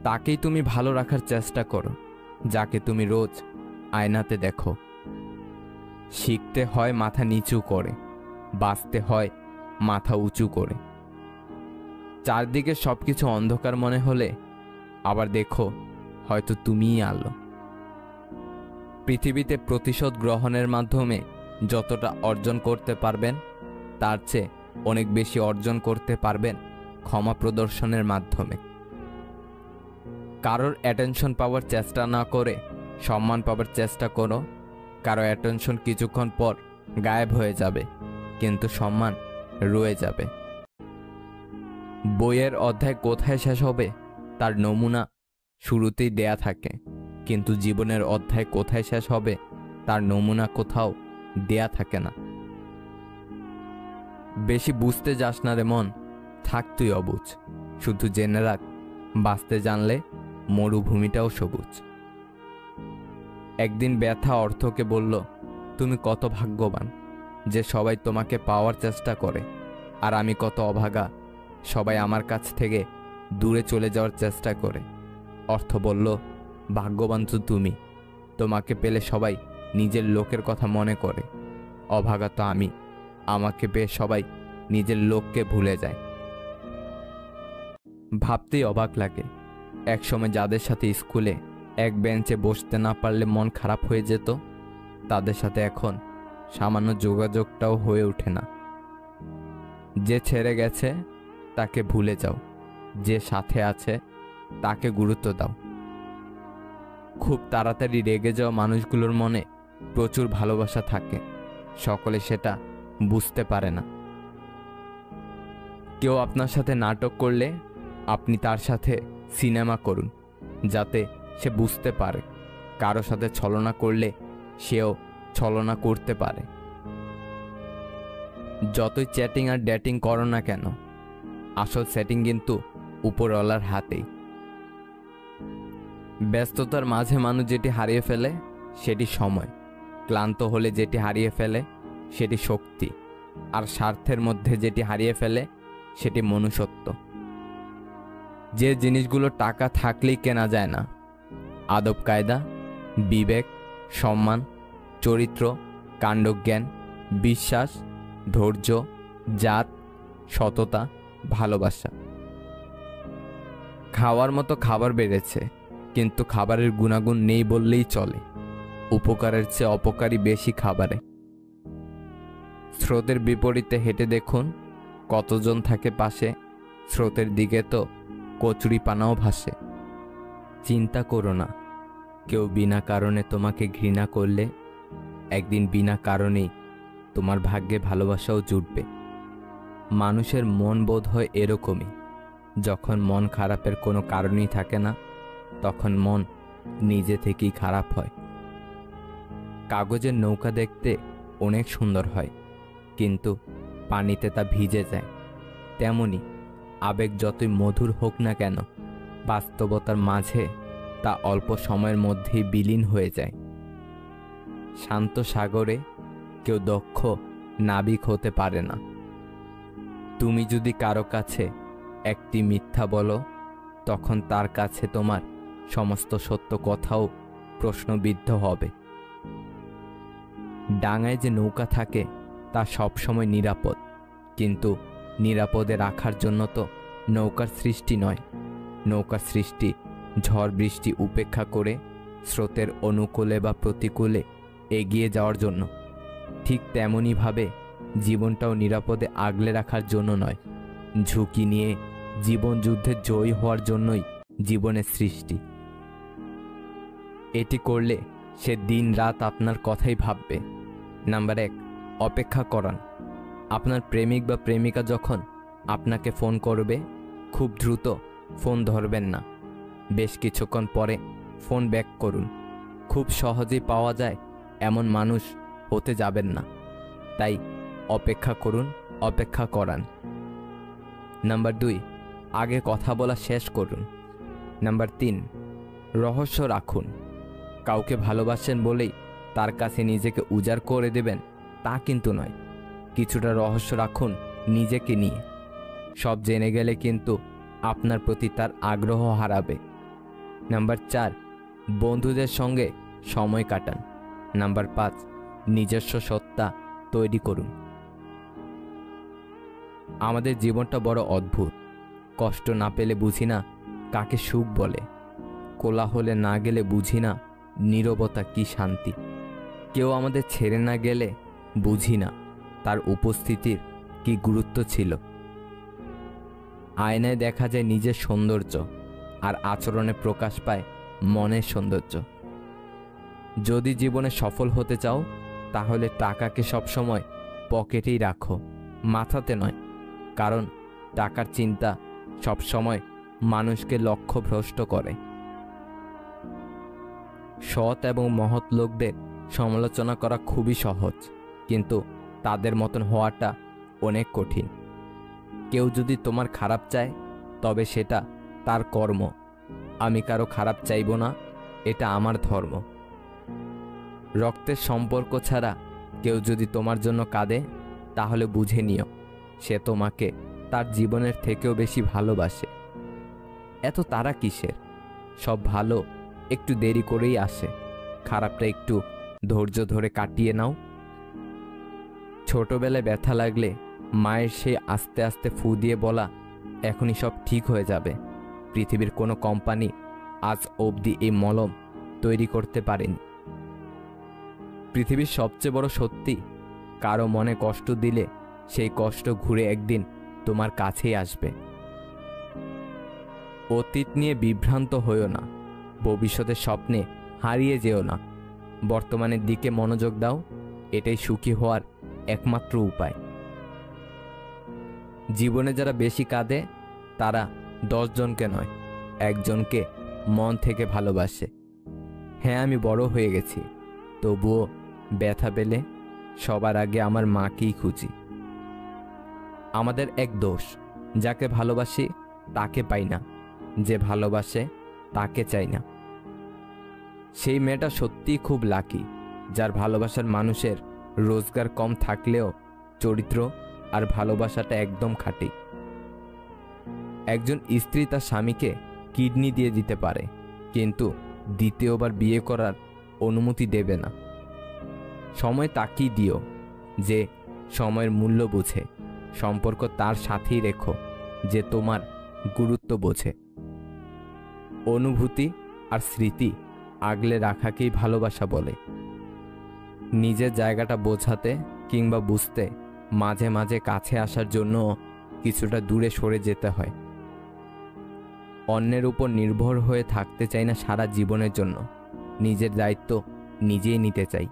তাকেই তুমি ভালো রাখার চেষ্টা করো যাকে তুমি রোজ আয়নাতে দেখো। শিখতে হয় মাথা নিচু করে, বাঁচতে হয় মাথা উঁচু করে। চারদিকে সবকিছু অন্ধকার মনে হলে আবার দেখো হয়তো তুমিই আলো। পৃথিবীতে প্রতিশোধ গ্রহণের মাধ্যমে যতটা অর্জন করতে পারবেন তার চেয়ে অনেক বেশি অর্জন করতে পারবেন ক্ষমা প্রদর্শনের মাধ্যমে। কারোর অ্যাটেনশন পাওয়ার চেষ্টা না করে সম্মান পাওয়ার চেষ্টা করো। কারো অ্যাটেনশন কিছুক্ষণ পর গায়েব হয়ে যাবে, কিন্তু সম্মান রয়ে যাবে। বইয়ের অধ্যায় কোথায় শেষ হবে তার নমুনা শুরুতেই দেয়া থাকে, কিন্তু জীবনের অধ্যায় কোথায় শেষ হবে তার নমুনা কোথাও দেয়া থাকে না। বেশি বুঝতে যাস না রে মন, থাক তুই অবুঝ। শুধু জেনে রাখ, বাঁচতে জানলে মরুভূমিটাও সবুজ। একদিন ব্যথা অর্থকে বলল, তুমি কত ভাগ্যবান যে সবাই তোমাকে পাওয়ার চেষ্টা করে, আর আমি কত অভাগা, সবাই আমার কাছ থেকে দূরে চলে যাওয়ার চেষ্টা করে। অর্থ বলল, ভাগ্যবান তো তুমি, তোমাকে পেলে সবাই নিজের লোকের কথা মনে করে। অভাগা তো আমি, আমাকে পেয়ে সবাই নিজের লোককে ভুলে যায়। ভাবতেই অবাক লাগে, একসময় যাদের সাথে স্কুলে এক বেঞ্চে বসতে না পারলে মন খারাপ হয়ে যেত, তাদের সাথে এখন সামান্য যোগাযোগটাও হয়ে ওঠে না। যে ছেড়ে গেছে তাকে ভুলে যাও, যে সাথে আছে তাকে গুরুত্ব দাও। খুব তাড়াতাড়ি রেগে যাওয়া মানুষগুলোর মনে প্রচুর ভালোবাসা থাকে, সকলে সেটা বুঝতে পারে না। কেউ আপনার সাথে নাটক করলে আপনি তার সাথে সিনেমা করুন, যাতে সে বুঝতে পারে। কারো সাথে ছলনা করলে সেও ছলনা করতে পারে। যতই চ্যাটিং আর ডেটিং করো না কেন, আসল সেটিং কিন্তু উপরওয়ালার হাতেই। ব্যস্ততার মাঝে মানুষ যেটি হারিয়ে ফেলে সেটি সময়, ক্লান্ত হলে যেটি হারিয়ে ফেলে সেটি শক্তি, আর স্বার্থের মধ্যে যেটি হারিয়ে ফেলে সেটি মনুষ্যত্ব। যে জিনিসগুলো টাকা থাকলেই কেনা যায় না, আদব কায়দা, বিবেক, সম্মান, চরিত্র, কাণ্ডজ্ঞান, বিশ্বাস, ধৈর্য, জাত, সততা, ভালোবাসা। খাওয়ার মতো খাবার বেড়েছে, কিন্তু খাবারের গুণাগুণ নেই বললেই চলে। উপকারের চেয়ে অপকারী বেশি খাবারে। স্রোতের বিপরীতে হেঁটে দেখুন কতজন থাকে পাশে, স্রোতের দিকে তো কচুরি পানাও ভাসে। চিন্তা করো না, কেউ বিনা কারণে তোমাকে ঘৃণা করলে একদিন বিনা কারণেই তোমার ভাগ্যে ভালোবাসাও জুটবে। মানুষের মন বোধ হয় এরকমই, যখন মন খারাপের কোনো কারণই থাকে না, তখন মন নিজে থেকেই খারাপ হয়। কাগজের নৌকা দেখতে অনেক সুন্দর হয়, কিন্তু পানিতে তা ভিজে যায়। তেমনি আবেগ যতই মধুর হোক না কেন, বাস্তবতার মাঝে তা অল্প সময়ের মধ্যেই বিলীন হয়ে যায়। শান্ত সাগরে কেউ দক্ষ নাবিক হতে পারে না। তুমি যদি কারো কাছে একটি মিথ্যা বলো, তখন তার কাছে তোমার সমস্ত সত্য কথাও প্রশ্নবিদ্ধ হবে। ডাঙায় যে নৌকা থাকে তা সবসময় নিরাপদ, কিন্তু নিরাপদে রাখার জন্য তো নৌকার সৃষ্টি নয়। নৌকার সৃষ্টি ঝড় বৃষ্টি উপেক্ষা করে স্রোতের অনুকূলে বা প্রতিকূলে এগিয়ে যাওয়ার জন্য। ঠিক তেমনইভাবে জীবনটাও নিরাপদে আগলে রাখার জন্য নয়, ঝুঁকি নিয়ে জীবন যুদ্ধে জয়ী হওয়ার জন্যই জীবনের সৃষ্টি। এটি করলে সে দিন রাত আপনার কথাই ভাববে। নাম্বার 1, অপেক্ষা করান। আপনার প্রেমিক বা প্রেমিকা যখন আপনাকে ফোন করবে, খুব দ্রুত ফোন ধরবেন না। বেশ কিছুক্ষণ পরে ফোন ব্যাক করুন। খুব সহজেই পাওয়া যায় এমন মানুষ হতে যাবেন না। তাই অপেক্ষা করুন, অপেক্ষা করান। নাম্বার 2, আগে কথা বলা শেষ করুন। নাম্বার 3, রহস্য রাখুন। কাউকে ভালোবাসেন বলেই তার কাছে নিজেকে উজাড় করে দেবেন তা কিন্তু নয়। কিছুটা রহস্য রাখুন নিজেকে নিয়ে। সব জেনে গেলে কিন্তু আপনার প্রতি তার আগ্রহ হারাবে। নাম্বার 4, বন্ধুদের সঙ্গে সময় কাটান। নাম্বার 5, নিজস্ব সত্তা তৈরি করুন। আমাদের জীবনটা বড় অদ্ভুত। কষ্ট না পেলে বুঝি না কাকে সুখ বলে, কোলাহলে না গেলে বুঝি না নীরবতা কি শান্তি। কেউ আমাদের ছেড়ে না গেলে বুঝি না তার উপস্থিতির কি গুরুত্ব ছিল। আয়নায় দেখা যায় নিজের সৌন্দর্য, আর আচরণে প্রকাশ পায় মনের সৌন্দর্য। যদি জীবনে সফল হতে চাও তাহলে টাকাকে সবসময় পকেটেই রাখো, মাথাতে নয়। কারণ টাকার চিন্তা সবসময় মানুষকে লক্ষ্যভ্রষ্ট করে। সৎ এবং মহৎ লোকদের সমালোচনা করা খুবই সহজ, কিন্তু তাদের মতন হওয়াটা অনেক কঠিন। কেউ যদি তোমার খারাপ চায় তবে সেটা তার কর্ম। আমি কারো খারাপ চাইব না, এটা আমার ধর্ম। রক্তের সম্পর্ক ছাড়া কেউ যদি তোমার জন্য কাঁদে তাহলে বুঝে নিও সে তোমাকে তার জীবনের থেকেও বেশি ভালোবাসে। এত তাড়া কিসের? সব ভালো একটু দেরি করেই আসে, খারাপটা একটু ধৈর্য ধরে কাটিয়ে নাও। ছোটবেলায় ব্যথা লাগলে মায়ের সেই আস্তে আস্তে ফু দিয়ে বলা, এখনই সব ঠিক হয়ে যাবে। পৃথিবীর কোনো কোম্পানি আজ অবধি এই মলম তৈরি করতে পারেনি। পৃথিবীর সবচেয়ে বড় সত্যি, কারো মনে কষ্ট দিলে সেই কষ্ট ঘুরে একদিন তোমার কাছেই আসবে। অতীত নিয়ে বিভ্রান্ত হইও না, ভবিষ্যতের স্বপ্নে হারিয়ে যেও না। বর্তমানের দিকে মনোযোগ দাও, এটাই সুখী হওয়ার একমাত্র উপায়। জীবনে যারা বেশি কাঁদে তারা 10 জনকে নয়, একজনকে মন থেকে ভালোবাসে। হ্যাঁ, আমি বড় হয়ে গেছি, তবুও ব্যথা পেলে সবার আগে আমার মাকেই খুঁজি। আমাদের এক দোষ, যাকে ভালোবাসি তাকে পাই না, যে ভালোবাসে তাকে চাই না। সেই মেয়েটা সত্যিই খুব লাকি, যার ভালোবাসার মানুষের রোজগার কম থাকলেও চরিত্র আর ভালোবাসাটা একদম খাঁটি। একজন স্ত্রী তার স্বামীকে কিডনি দিয়ে দিতে পারে, কিন্তু দ্বিতীয়বার বিয়ে করার অনুমতি দেবে না। সময় তাকেই দিও যে সময়ের মূল্য বুঝে। সম্পর্ক তার সাথেই রেখো যে তোমার গুরুত্ব বোঝে। অনুভূতি আর স্মৃতি আগলে রাখাকেই ভালোবাসা বলে। নিজের জায়গাটা বোঝাতে কিংবা বুঝতে মাঝে মাঝে কাছে আসার জন্য কিছুটা দূরে সরে যেতে হয়। অন্যের উপর নির্ভর হয়ে থাকতে চাই না সারা জীবনের জন্য। নিজের দায়িত্ব নিজেই নিতে চাই,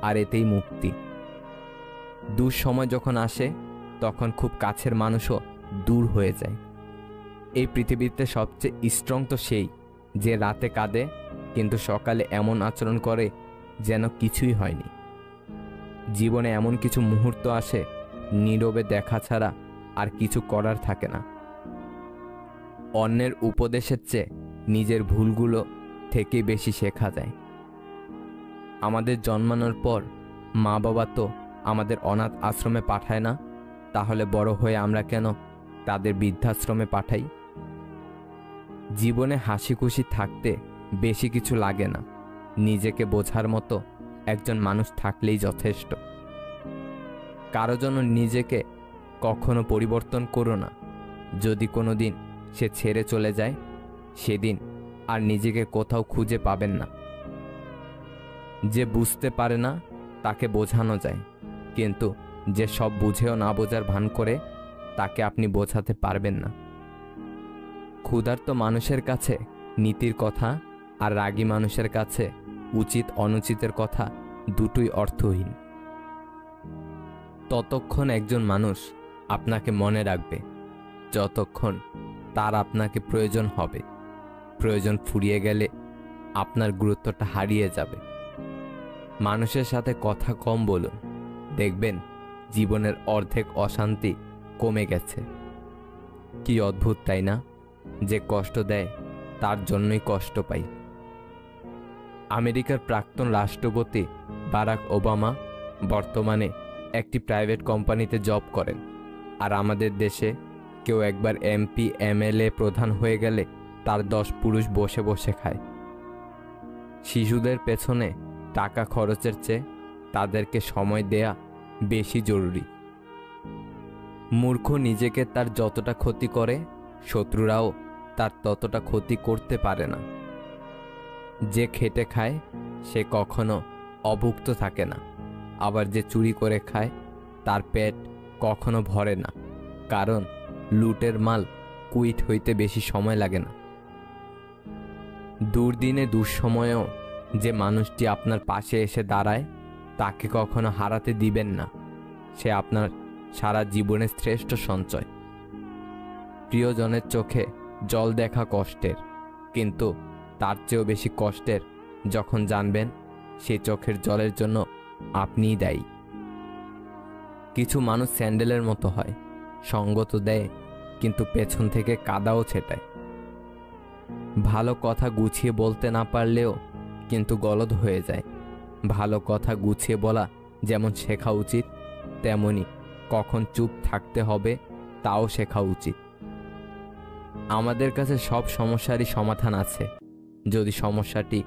আর এতেই মুক্তি। দুঃসময় যখন আসে তখন খুব কাছের মানুষও দূর হয়ে যায়। এই পৃথিবীতে সবচেয়ে স্ট্রং তো সেই যে রাতে কাঁদে কিন্তু সকালে এমন আচরণ করে যেন কিছুই হয়নি। জীবনে এমন কিছু মুহূর্ত আসে নীরবে দেখা ছাড়া আর কিছু করার থাকে না। অন্যের উপদেশের চেয়ে নিজের ভুলগুলো থেকে বেশি শেখা যায়। আমাদের জন্মানোর পর মা বাবা তো আমাদের অনাথ আশ্রমে পাঠায় না, তাহলে বড় হয়ে আমরা কেন তাদের বৃদ্ধাশ্রমে পাঠাই? জীবনে হাসি খুশি থাকতে বেশি কিছু লাগে না, নিজেকে বোঝার মতো একজন মানুষ থাকলেই যথেষ্ট। কারো জন্য নিজেকে কখনো পরিবর্তন করো না। যদি কোনো দিন সে ছেড়ে চলে যায়, সেদিন আর নিজেকে কোথাও খুঁজে পাবেন না। যে বুঝতে পারে না তাকে বোঝানো যায়, কিন্তু যে সব বুঝেও না বোঝার ভান করে তাকে আপনি বোঝাতে পারবেন না। ক্ষুধার্ত মানুষের কাছে নীতির কথা আর রাগী মানুষের কাছে উচিত অনুচিতের কথা দুটোই অর্থহীন। ততক্ষণ একজন মানুষ আপনাকে মনে রাখবে যতক্ষণ তার আপনাকে প্রয়োজন হবে। প্রয়োজন ফুরিয়ে গেলে আপনার গুরুত্বটা হারিয়ে যাবে। মানুষের সাথে কথা কম বলুন, দেখবেন জীবনের অর্ধেক অশান্তি কমে গেছে। কি অদ্ভুত তাই না, যে কষ্ট দেয় তার জন্যই কষ্ট পাই। আমেরিকার প্রাক্তন রাষ্ট্রপতি বারাক ওবামা বর্তমানে একটি প্রাইভেট কোম্পানিতে জব করেন, আর আমাদের দেশে কেউ একবার এমপি এমএলএ প্রধান হয়ে গেলে তার 10 পুরুষ বসে বসে খায়। শিশুদের পেছনে টাকা খরচের চেয়ে তাদেরকে সময় দেয়া বেশি জরুরি। মূর্খ নিজেকে তার যতটা ক্ষতি করে, শত্রুরাও তার ততটা ক্ষতি করতে পারে না। যে খেটে খায় সে কখনো অভুক্ত থাকে না, আবার যে চুরি করে খায় তার পেট কখনো ভরে না, কারণ লুটের মাল কুইট হইতে বেশি সময় লাগে না। দুর্দিনে দুঃসময়েও যে মানুষটি আপনার পাশে এসে দাঁড়ায় তাকে কখনো হারাতে দিবেন না, সে আপনার সারা জীবনের শ্রেষ্ঠ সঞ্চয়। প্রিয়জনের চোখে জল দেখা কষ্টের, কিন্তু তার চেয়েও বেশি কষ্টের যখন জানবেন সেই চোখের জলের জন্য আপনিই দায়ী। কিছু মানুষ স্যান্ডেলের মতো হয়, সঙ্গ তো দেয় কিন্তু পেছন থেকে কাদাও ছেটায়। ভালো কথা গুছিয়ে বলতে না পারলেও কিন্তু গলদ হয়ে যায়। ভালো কথা গুছিয়ে বলা যেমন শেখা উচিত, তেমনি কখন চুপ থাকতে হবে তাও শেখা উচিত। আমাদের কাছে সব সমস্যারই সমাধান আছে, যদি সমস্যাটি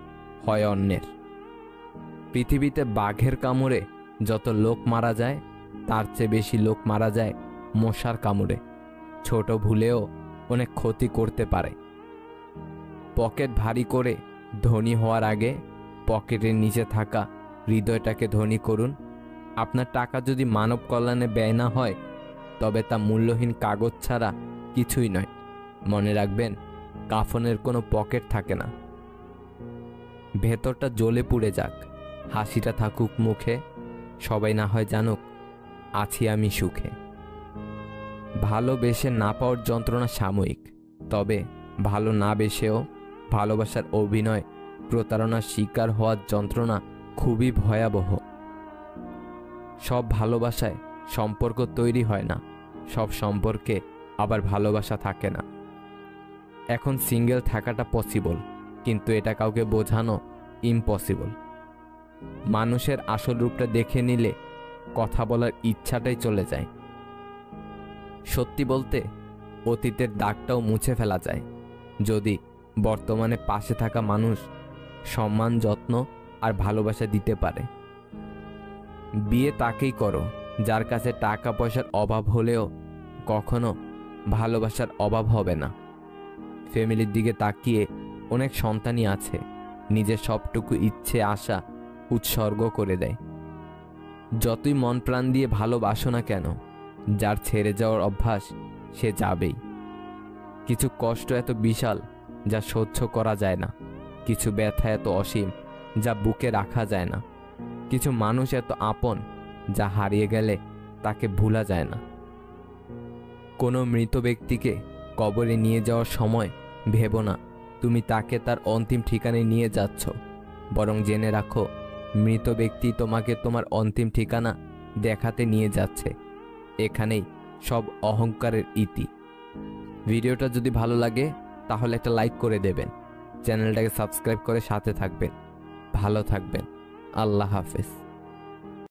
হয় অন্যের। পৃথিবীতে বাঘের কামড়ে যত লোক মারা যায় তার চেয়ে বেশি লোক মারা যায় মশার কামড়ে। ছোট ভুলেও অনেক ক্ষতি করতে পারে। পকেট ভারী করে ধনী হওয়ার আগে পকেটের নিচে থাকা হৃদয়টাকে ধনী করুন। আপনার টাকা যদি মানব কল্যাণে ব্যয় না হয় তবে তা মূল্যহীন কাগজ ছাড়া কিছুই নয়। মনে রাখবেন, কাফনের কোনো পকেট থাকে না। ভেতরটা জ্বলে পুড়ে যাক, হাসিটা থাকুক মুখে, সবাই না হয় জানুক আছি আমি সুখে। ভালোবেসে না পাওয়ার যন্ত্রণা সাময়িক, তবে ভালো না বেসেও ভালোবাসার অভিনয় প্রতারণার শিকার হওয়ার যন্ত্রণা খুবই ভয়াবহ। সব ভালোবাসায় সম্পর্ক তৈরি হয় না, সব সম্পর্কে আবার ভালোবাসা থাকে না। এখন সিঙ্গেল থাকাটা পসিবল, কিন্তু এটা কাউকে বোঝানো ইম্পসিবল। মানুষের আসল রূপটা দেখে নিলে কথা বলার ইচ্ছাটাই চলে যায়। সত্যি বলতে অতীতের দাগটাও মুছে ফেলা যায় যদি বর্তমানে পাশে থাকা মানুষ সম্মান, যত্ন আর ভালোবাসা দিতে পারে। বিয়ে তাকেই করো যার কাছে টাকা পয়সার অভাব হলেও কখনো ভালোবাসার অভাব হবে না। ফ্যামিলির দিকে তাকিয়ে অনেক সন্তানই আছে নিজের সবটুকু ইচ্ছে আশা উৎসর্গ করে দেয়। যতই মন প্রাণ দিয়ে ভালোবাসো না কেন, যার ছেড়ে যাওয়ার অভ্যাস সে যাবেই। কিছু কষ্ট এত বিশাল যা সহ্য করা যায় না, কিছু ব্যথা এত অসীম যা বুকে রাখা যায় না, কিছু মানুষ এত আপন যা হারিয়ে গেলে তাকে ভোলা যায় না। কোনো মৃত ব্যক্তিকে কবরে নিয়ে যাওয়ার সময় ভেবো না তুমি তাকে তার অন্তিম ঠিকানায় নিয়ে যাচ্ছ, বরং জেনে রাখো মৃত ব্যক্তি তোমাকে তোমার অন্তিম ঠিকানা দেখাতে নিয়ে যাচ্ছে। এখানেই সব অহংকারের ইতি। ভিডিওটা যদি ভালো লাগে তাহলে একটা লাইক করে দেবেন, চ্যানেলটাকে সাবস্ক্রাইব করে সাথে থাকবেন। ভালো থাকবেন। আল্লাহ হাফেজ।